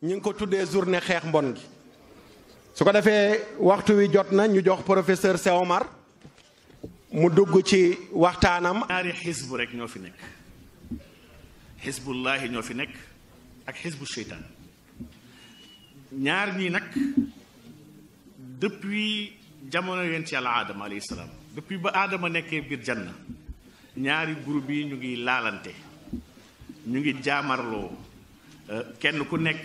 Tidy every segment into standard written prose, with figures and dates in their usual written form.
ñu ngi ko tuddee journée xeex mbon gi su ko defee waxtu wi jot na ñu jox professeur Cheikh Omar mu dugg ci waxtaanam. ñaari xisbu rek ñoo fi nekk xisbullahi ñoo fi nekk ak xisbu seytaan ñaar ñii nag depuis jamono yonent yàlla aadama alayhi salaam depuis ba aadama nekkee biir janna ñaari groupe yi ñu ngi laalante ñu ngi jaamarloo kenn ku nekk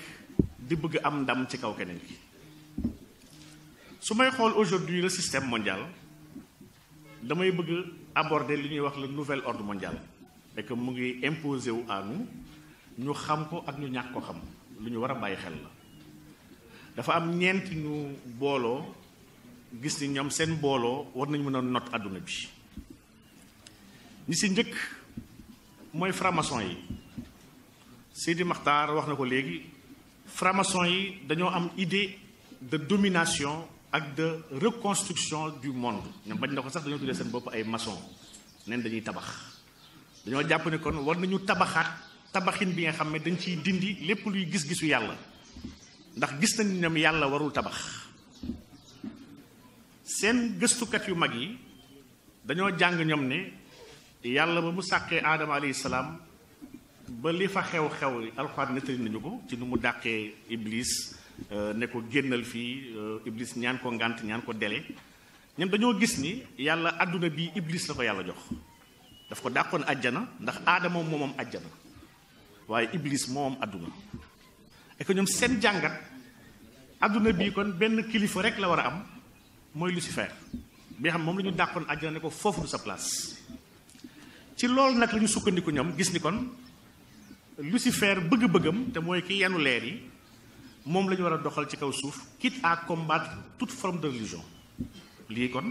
di bëgg am ndam ci kaw keneen ki su may xool aujourd'hui le système mondial damay bëgg aborder li ñuy wax le nouvel ordre mondial et que mu ngi imposé wu à nous ñu xam ko ak ñu ñàkk ko xam lu ñu war a bàyyi xel la dafa am ñeenti ñu booloo gis ni ñoom seen booloo war nañu mën a not àdduna bi ñi si njëkk mooy franc-maçon yi Sidi Makhtar wax na ko léegi franc-maçon yi dañoo am idée de domination ak de reconstruction du monde ñoom bañ na ko sax dañoo tuddee seen bopp ay maçon neen dañuy tabax dañoo jàpp ne kon war nañu tabaxaat tabaxin bi nga xam ne dañ ciy dindi lépp luy gis-gisu yàlla ndax gis nañ ñoom yàlla warul tabax seen gëstukat yu mag yi dañoo jàng ñoom ne yàlla ba mu sàkkee aadama alayhi salaam ba li fa xew-xew alxuraan nettali nañu ko ci nu mu dàqee iblis ne ko génnal fii iblis ñaan ko ngànt ñaan ko dele ñoom dañoo gis ni yàlla àdduna bi iblis la ko yàlla jox daf ko dàqoon àjjana ndax aadama moomam àjjana waaye iblis moomam àdduna et que ñoom seen jàngat àdduna bii kon benn kilifa rek la war a am mooy Lucifer bi nga xam moom la ñu dàqoon àjjana ne ko foofu du sa place ci loolu nag la ñu sukkandiku ñoom gis ni kon Lucifer bëgg-bëggam te mooy ki yenu leer yi moom la ñu war a doxal ci kaw suuf quitte à combattre toute forme de religion lii kon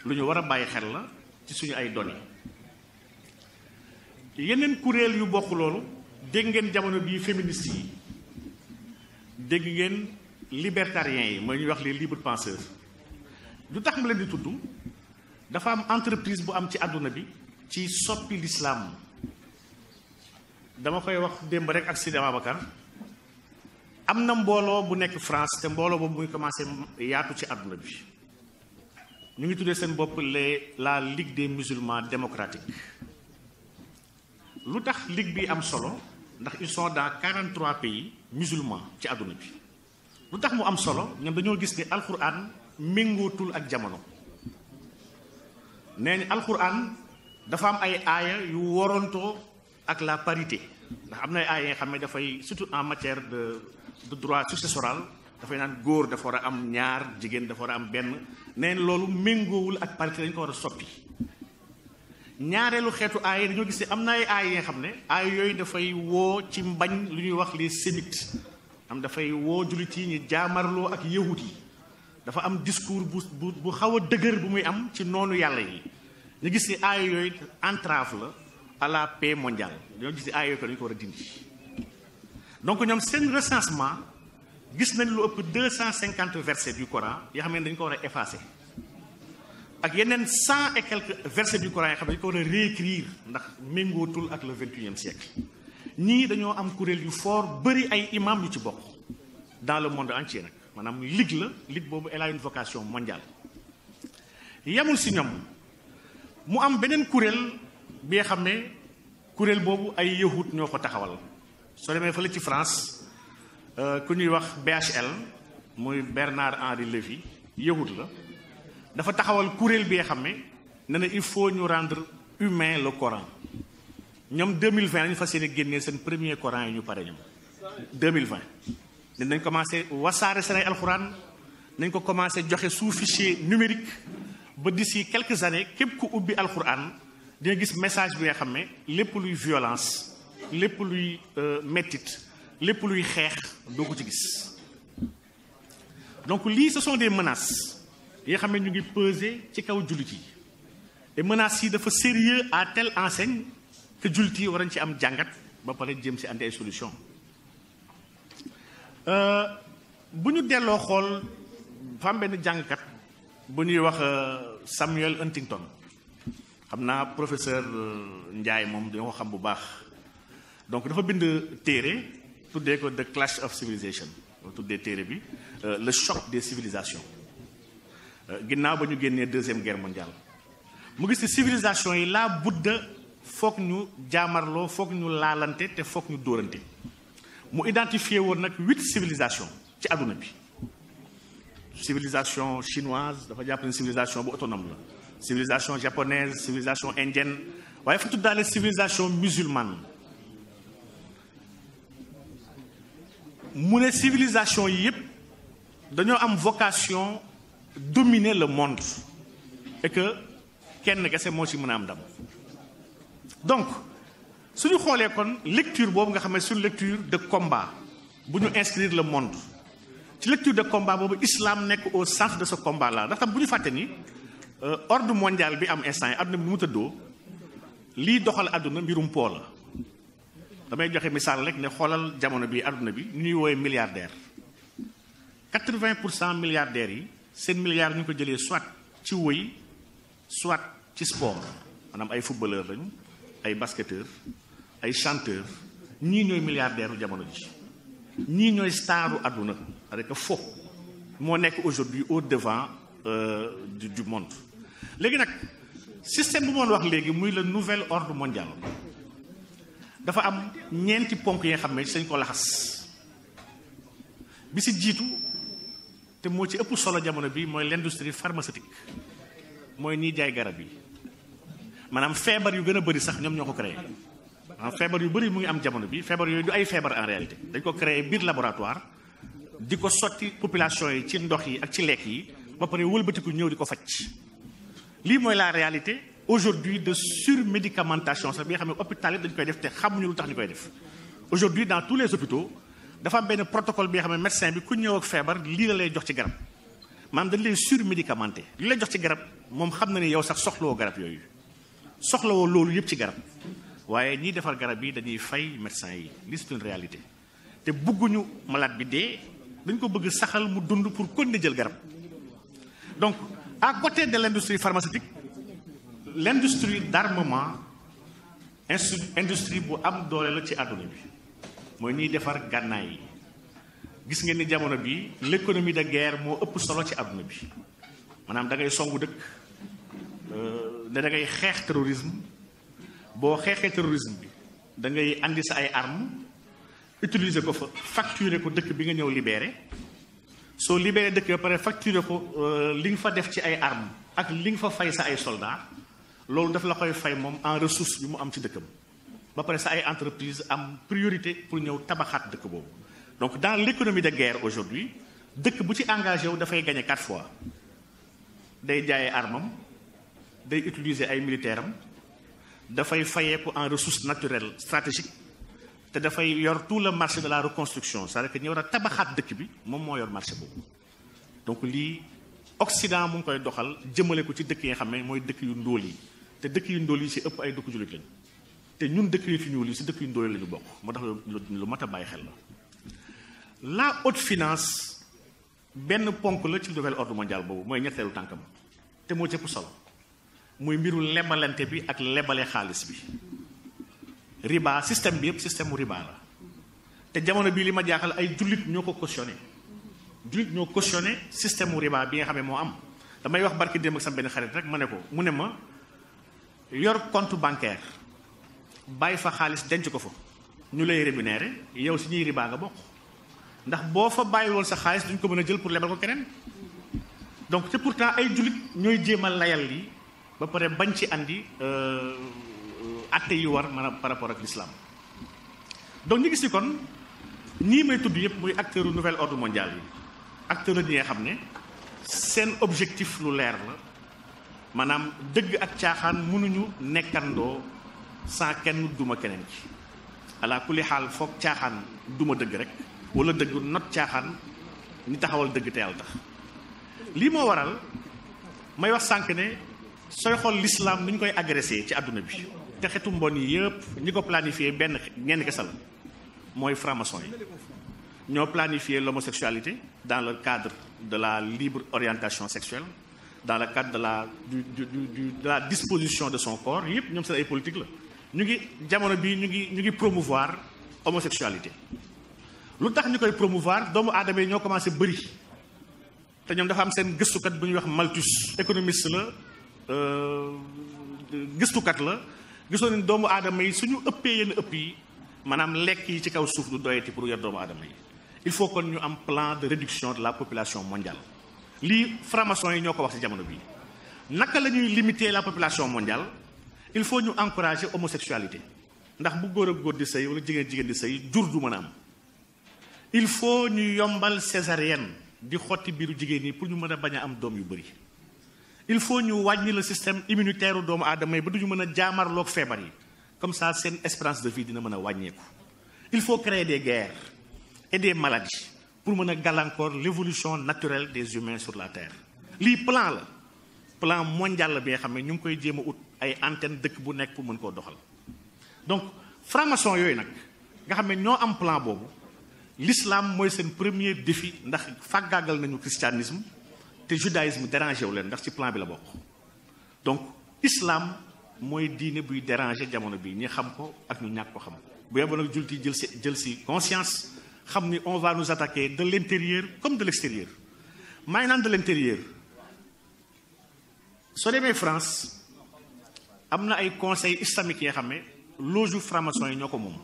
lu ñu war a bàyyi xel la ci suñu ay données yeneen kuréel yu bokk loolu dégg ngeen jamono bii féministes yi dégg ngeen libertariens yi mooy ñuy wax les libres penseurs lu tax ma leen di tudd dafa am entreprise bu am ci àdduna bi ci soppi l'islam dama koy wax démb rek ak Sidi Ababacar am na mbooloo bu nekk France te mbooloo boobu muy commencé yaatu ci àdduna bi ñu ngi tuddee seen bopp la Ligue des musulmans démocratiques lu tax ligue bi am solo ndax ils sont dans 43 pays musulmans ci àdduna bi lu tax mu am solo ñoom dañoo gis ni alquran méngootul ak jamono nee ni alquran dafa am ay aaya yu worontoo ak la parité ndax am na ay aaya yi nga xam ne dafay surtout en matière de droit successoral dafay naan góor dafa war a am ñaar jigéen dafa war a am benn neen loolu méngoowul ak parité dañu ko war a soppi ñaareelu xeetu aaya yi dañoo gis ne am na ay aaya yi nga xam ne aaya yooyu dafay woo ci mbañ lu ñuy wax les sémites am dafay woo jullit yi ñu jaamarloo ak yahut yi dafa am discours bu xaw a dëgër bu muy am ci noonu yàlla yi ñu gis ni aaya yooyu entrave la à la paix mondiale dañoo gis ni aaya yooyu ko dañu ko war a dindi donc ñoom seen recensement gis nañ lu ëpp 250 versets du Coran yoo xam ne dañu ko war a effacer ak yeneen 100 et quelques versets du Coran yoo xam ne dañu ko war a réécrire ndax méngootul ak le 21e siècle ñii dañoo am kuréel yu fort bëri ay imam yu ci bokk dans le monde entier nag maanaam ligue la ligue boobu elle a une vocation mondiale yemul si ñoom mu am beneen kuréel bi nga xam ne kuréel boobu ay yahut ñoo ko taxawal soo demee fële ci France ku ñuy wax BHL muy Bernard Henri Lévy yahut la dafa taxawal kuréel bi nga xam ne ne na il faut ñu rendre humain le Coran ñoom 2020 lañu fas yéene génnee seen premier Coran yi ñu pare ñoom 2020 dañ commencé wasaare seen ay alxuraan nañ ko commencé joxe sous fichier numérique ba d'ici quelques années képp ku ubbi alxuraan dina gis message bi nga xam ne lépp luy violence lépp luy mettit lépp luy xeex doo ko ci gis donc lii ce sont des menaces yi nga xam ne ñu ngi peser ci kaw jullit yi et menaces yi dafa sérieux à telle enseigne que jullit yi war nañ ci am jàngat ba pare jëm si andi ay solution bu ñu delloo xool fa am benn jàngkat bu ñuy wax Samuel Huntington xam naa professeur Ndiaye moom dañoo ko xam bu baax donc dafa bind téere tuddee ko the clash of civilization tuddee téere bi le choc des civilisations ginnaaw ba ñu génnee deuxième guerre mondiale mu gis ci civilisation yi laa budda foog ñu jaamarloo foog ñu laalante te foog ñu dóorante mu identifié woon nag 8 civilisations ci àdduna bi civilisation chinoise dafa jàpp ne civilisation bu autonome la civilisation japonaise civilisation indienne waaye fa tuddaale civilisation musulmane mu ne civilisation yi yépp dañoo am vocation dominer le monde et que kenn kese moo ci mën a am ndam donc suñu xoolee kon lecture boobu nga xam ne sur lecture de combat bu ñu inscrire le monde ci lecture de combat boobu islam nekk au centre de ce combat là ndax tam bu ñu fàtte ni ordre mondial bi am instant yi àdduna bi nu mu tëddoo lii doxal àdduna mbirum po la damay joxe misaal rek ne xoolal jamono bi àdduna bi ñu ñuy woowee milliardaire 80% milliardaires yi seen milliards ñu ko jëlee soit ci woy soit ci sport maanaam ay footballeur lañu ay basketteur ay chanteur ñii ñooy milliardaire u jamono ji ñii ñooy staru àdduna avec fo moo nekk aujourd'hui au devant du monde léegi nag système bu moon wax léegi muy le nouvel ordre mondial dafa am ñeenti ponk yi nga xam ne sañ ko laxas bi si jiitu te moo ci ëpp solo jamono bi mooy l'industrie pharmaceutique mooy ñiy jaay garab yi maanaam feebar yu gën a bëri sax ñoom ñoo ko créé maanaam feebar yu bëri mu ngi am jamono bi feebar yooyu du ay feebar en réalité dañ ko créé biir laboratoire di ko sotti population yi ci ndox yi ak ci lekk yi ba pare wëlbatiku ñëw di ko faj lii mooy la réalité aujourd'hui de surmédicamentation sax bi nga xam ne hôpital yi dañ koy def te xamuñu lu tax ñu koy def aujourd'hui dans tous les hôpitaux dafa am benn protocole bi nga xam ne médecin bi ku ñëw ak feebar lii la lay jox ci garab maanaam dañ lay surmédicamenté li lay jox ci garab moom xam na ni yow sax soxlawoo garab yooyu soxlawoo loolu yëpp ci garab waaye ñiy defar garab yi dañuy fay médecin yi lii c'est une réalité te bëgguñu malade bi dee dañ ko bëgg saxal mu dund pour continuer jël garab donc à côté de l'industrie pharmaceutique l'industrie d'armement industrie bu am doole la ci àdduna bi mooy ñiy defar gànnaay yi gis ngeen ni jamono bi l'économie de guerre moo ëpp solo ci àdduna bi maanaam da ngay songu dëkk ne da ngay xeex terrorisme boo xeexee terrorisme bi da ngay andi sa ay armes utiliser ko fa facturer ko dëkk bi nga ñëw libéré soo libéré dëkk ba pare facturer ko li nga fa def ci ay armes ak li nga fa fay sa ay soldats loolu daf la koy fay moom en ressource bi mu am ci dëkkam ba pare sa ay entreprise am priorité pour ñëw tabaxaat dëkk boobu donc dans l'économie de guerre aujourd'hui dëkk bu ci engagé wu dafay gagner 4 fois day jaayee armam day utiliser ay militaires am dafay fayeeku en ressources naturelles stratégiques te dafay yor tout le marché de la reconstruction c'est-à-dire que ñu war a tabaxaat dëkk bi moom moo yor marché boobu donc lii Occident mu ngi koy doxal jëmale ko ci dëkk yi nga xam ne mooy dëkk yu ndóol yi te dëkk yu ndóol yi ci ëpp ay dëkk jullit lañu te ñun dëkk yu fi ñuul yi ci dëkk yu ndóol la ñu bokk moo tax lu mat a bàyyi xel la haute finance benn ponk la ci nouvel ordre mondial boobu mooy ñetteelu tànkam te moo ci ëpp solo muy mbiru lebalante bi ak lebale xaalis bi riba système bi yëpp système mu riba la te jamono bii li ma jaaxal ay jullit ñoo ko cautionné jullit ñoo cautionné système mu riba bi nga xam ne moo am damay wax barki démb ak sama benn xarit rek ma ne ko mu ne ma yor compte bancaire bàyyi fa xaalis denc ko fa ñu lay rémunéré yow si ñuy riba nga bokk ndax boo fa bàyyiwoon sa xaalis duñ ko mën a jël pour lebal ko keneen donc te pourtant ay jullit ñooy jéem a layal lii ba pare bañ ci andi atte yu war maanaam par rapport ak l'islam donc ñu gis ni kon ñii may tudd yëpp muy acteur nouvel ordre mondial yi acteur la ñi nga xam ne seen objectif lu leer la maanaam dëgg ak caaxaan mënuñu nekkandoo sans kenn duma keneen ci ala kulli xaal foog caaxaan duma dëgg rek wala dëgg not caaxaan ñi taxawal dëgg te yàlla tax lii moo waral may wax sànq ne sooy xool l'islam ni ñu koy agressé ci àdduna bi te xetu mbon yi yëpp ñi ko planifié benn ñenn kese la mooy franc-maçon yi ñoo planifié l'homosexualité dans le cadre de la libre orientation sexuelle dans le cadre de la disposition de son corps yëpp ñoom seen ay politique la ñu ngi jamono bi ñu ngi promouvoir homosexualité lu tax ñu koy promouvoir doomu aadama yi ñoo commencé bëri te ñoom dafa am seen gëstukat bu ñuy wax Malthus économiste la gëstukat la gisoo ne doomu aadama yi suñu ëppee yenn ëpp yi maanaam lekk yi ci kaw suuf du doyati pour yor doomu aadama yi il faut kon ñu am plan de réduction de la population mondiale lii franc-maçon yi ñoo ko wax ci jamono bii naka la ñuy limiter la population mondiale il faut ñu encourager homosexualité ndax bu góor ak góor di sëy wala jigéen di sëy jur du mën a am il faut ñu yombal césarienne di xotti biiru jigéen ñi pour ñu mën a bañ a am doom yu bëri il faut ñu wàññi le système immunitaire doomu aadama yi ba duñu mën a jaamarloog feebar yi comme ça seen espérance de vie dina mën a wàññeeku il faut créer des guerres et des maladies pour mën a gàllankoor l'évolution naturelle des humains sur la terre lii plan mondial la bi nga xam ne ñu ngi koy jéem a ut ay antenne dëkk bu nekk pour mën koo doxal donc franc-maçon yooyu nag nga xam ne ñoo am plan boobu l'islam mooy seen premier défi ndax fàggaagal nañu christianisme te judaïsme dérangé wu leen ndax ci plan bi la bokk donc islam mooy diine buy déranger jamono bi ñi xam ko ak ñu ñàkk ko xam bu yeboo nag jullit yi jël si conscience xam ni on va nous attaquer de l'intérieur comme de l'extérieur maa ngi naan de l'intérieur soo demee France am na ay conseils islamiques yi nga xam ne loge franc-maçon yi ñoo ko moom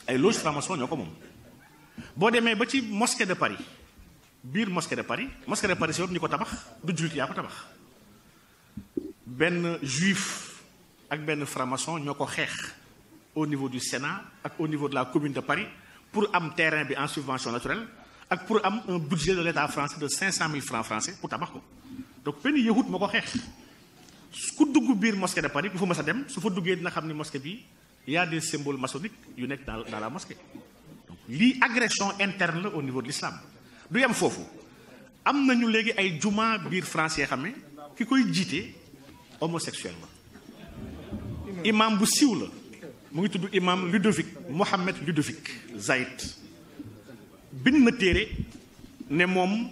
ay loge franc-maçon ñoo ko moom boo demee ba ci mosquée de Paris biir mosquée de Paris si yow ñu ko tabax du jullit yaa ko tabax benn juif ak benn franc-maçon ñoo ko xeex au niveau du Sénat ak au niveau de la commune de Paris pour am terrain bi en subvention naturelle ak pour am un budget de l'État français de 500 000 francs français pour tabax ko donc benn yahut moo ko xeex ku dugg biir mosquée de Paris ku fa mës a dem su fa duggee dina xam ni mosquée bi y a des symboles maçonniques yu nekk dans la mosquée donc lii agression interne la au niveau de l'islam du yem foofu am nañu léegi ay juma biir France yoo xam ne ki koy jiite homosexuel la imam bu siiw la mu ngi tudd imam Mohammed Ludovic Zaïd bind na téere ne moom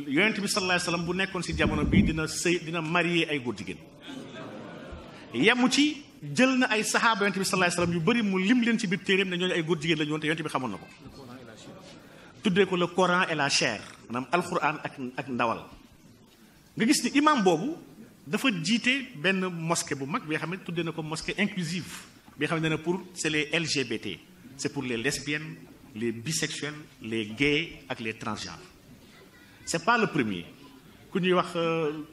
yonent bi sallallahu alayhi wasallam bu nekkoon ci jamono bi dina marier ay góor jigéen yemu ci jël na ay saxaaba yonent bi sallallahu alayhi wasallam yu bëri mu lim leen ci biir téereem ne ñooñu ay góor jigéen la ñu woon te yonent bi xamoon na ko tuddee ko le Coran et la chair maanaam alquran ak ndawal nga gis ni imam boobu dafa jiite benn mosquée bu mag bi nga xam ne tuddee na ko mosquée inclusive bi nga xam ne pour c'est les LGBT c'est pour les lesbiennes les bisexuels les gays ak les transgenres c'est pas le premier ku ñuy wax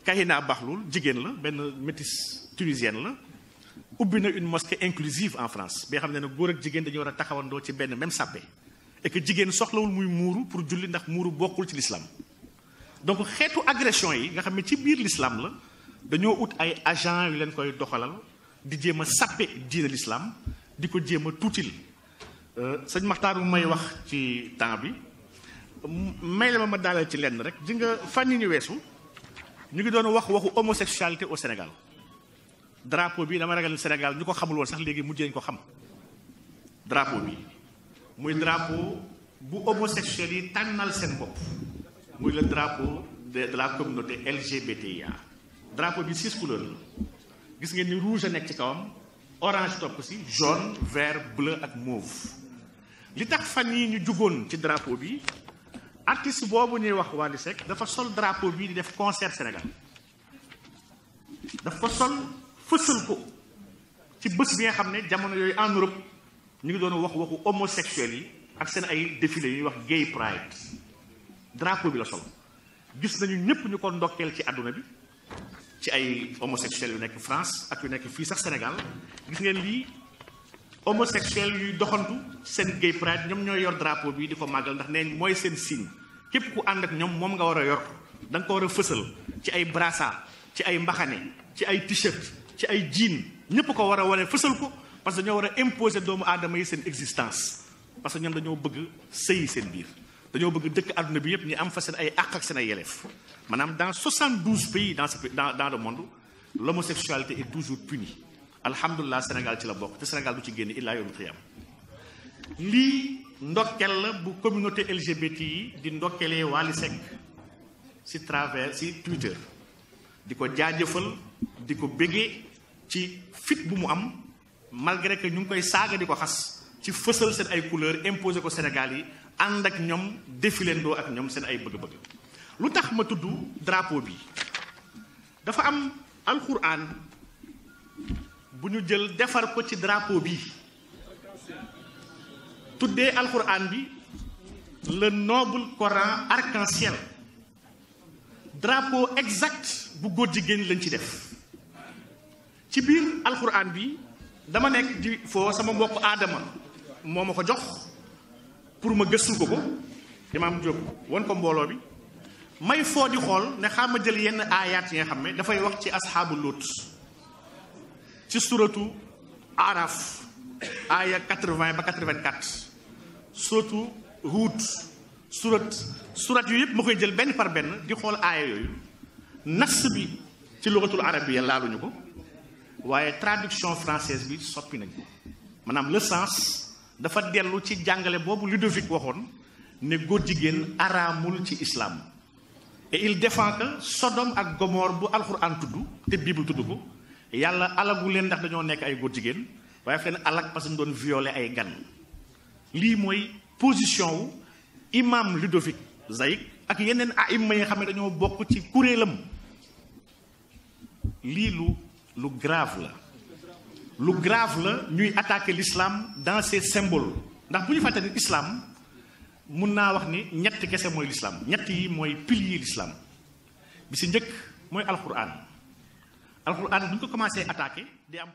Kahina Bahloul jigéen la benn métisse tunisienne la ubbi na une mosquée inclusive en France bi nga xam ne góor ak jigéen dañu war a taxawandoo ci benn même sàppe et que jigéen soxlawul muy muuru pour julli ndax muuru bokkul ci l'islam donc xeetu agression yi nga xam ne ci biir l'islam la dañoo ut ay agents yu leen koy doxalal di jéem a sàppe diine l'islam di ko jéem a tuutil sëñ Maxtaar bu may wax ci temps bi may la ma daaleel ci lenn rek di nga fan yi ñu weesu ñu ngi doon waxu homosexualité au Sénégal drapeau bi dama ragal Sénégal ñu ko xamul woon sax léegi mujjee ñu ko xam drapeau bi muy drapeau bu homosexuels yi tànnal seen bopp muy le drapeau de la communauté LGBTIA drapeau bi 6 couleurs la gis ngeen ni rouge a nekk ci kawam orange topp ci jaune vert bleu ak mauve li tax fan yi ñu jugoon ci drapeau bi artiste boobu ñuy wax Wally Seck dafa sol drapeau bi di def concert Sénégal daf ko sol fësal ko ci bés bi nga xam ne jamono yooyu en Europe ñu ngi doon waxu homosexuels yi ak seen ay défilé yuy wax gay pride drapeau bi la sol gis nañu ñëpp ñu ko ndokkeel ci àdduna bi ci ay homosexuels yu nekk France ak yu nekk fii sax Sénégal gis ngeen lii homosexuels yuy doxantu seen gay pride ñoom ñooy yor drapeau bi di ko màggal ndax nee mooy seen signe képp ku ànd ak ñoom moom nga war a yor da nga ko war a fësal ci ay brassard ci ay mbaxane ci ay t-shirt ci ay jean ñëpp ko war a wane fësal ko parce que dañoo war a imposer doomu aadama yi seen existence parce que ñoom dañoo bëgg sëyi seen biir dañoo bëgg dëkk àdduna bi yëpp ñu am fa seen ay àq ak seen ay yelleef maanaam dans 72 pays dans le monde l'homosexualité est toujours punie alhamdulilah Sénégal ci la bokk te Sénégal du ci génn illaa yawmul qiyaam lii ndokkel la bu communauté LGBT yi di ndokkelee Wally Seck ci travers ci Twitter di ko jaajëfal di ko béggee ci fit bu mu am malgré que ñu ngi koy saaga di ko xas ci fësal seen ay couleur imposé ko Sénégal yi ànd ak ñoom défilandoo ak ñoom seen ay bëgg-bëgg. lu tax ma tudd drapeau bi dafa am alxuraan bu ñu jël defar ko ci drapeau bi tuddee alxuraan bi le noble Coran arc-en-ciel drapeau exact bu góor jigéen lañ ci def ci biir alxuraan bi dama nekk di foo sama mbokk aadama moo ma ko jox pour ma gëstul ko Imaam Diop won ko mbooloo bi may foo di xool ne xam ma jël yenn aayaat yi nga xam ne dafay wax ci asxaabu Luut ci suratu Araf aaya 80 ba 84 suratu Huud surat yu yëpp ma koy jël benn par benn di xool aaya yooyu nas bi ci lugatul arabiya laaluñu ko waaye traduction française bi soppi nañ ko maanaam le sens dafa dellu ci jàngale boobu Ludovic waxoon ne góor jigéen araamul ci islam et il défend que Sodome ak Gomorre bu alxuraan tudd te Bible tudd ko yàlla alagu leen ndax dañoo nekk ay góor jigéen waaye fi leen alag parce que ñu doon violer ay gan lii mooy position wu imam Ludovic Zaïk ak yeneen aïma yi nga xam ne dañoo bokk ci kuréelam lii lu grave la ñuy attaquer l'islam dans ses symboles ndax bu ñu fàtte ni islam mun naa wax ni ñett kese mooy l'islam ñett yi mooy pilier l'islam bi si njëkk mooy alquran bu ñu ko commencé attaquer di am